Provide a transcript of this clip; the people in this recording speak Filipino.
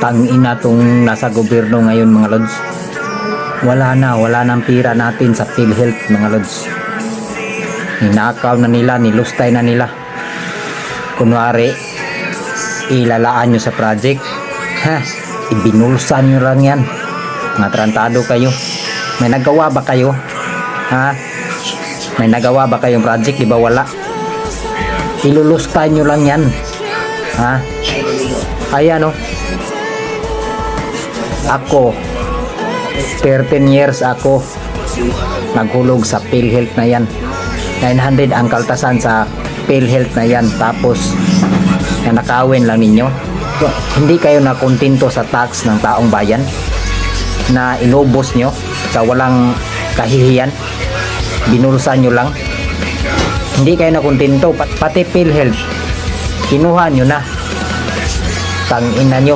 Tangina tong nasa gobyerno ngayon mga lods. Wala nang pira natin sa PhilHealth mga lods. Ninakaw na nila, nilustay na nila. Kunwari, ilalaan nyo sa project. Ha, ibinulsan nyo lang yan. Mga trantado kayo. May nagawa ba kayo? Ha? May nagawa ba kayong project? Di ba wala? Ilulustay nyo lang yan. Ha? Ayan o. Ako 13 years ako naghulog sa PhilHealth na yan. 900 ang kaltasan sa PhilHealth na yan. Tapos nanakawin lang ninyo. Hindi kayo nakontento sa tax ng taong bayan na inubos nyo sa walang kahihiyan. Binulsan nyo lang. Hindi kayo nakontento. Pati PhilHealth kinuha nyo na. Tangina nyo.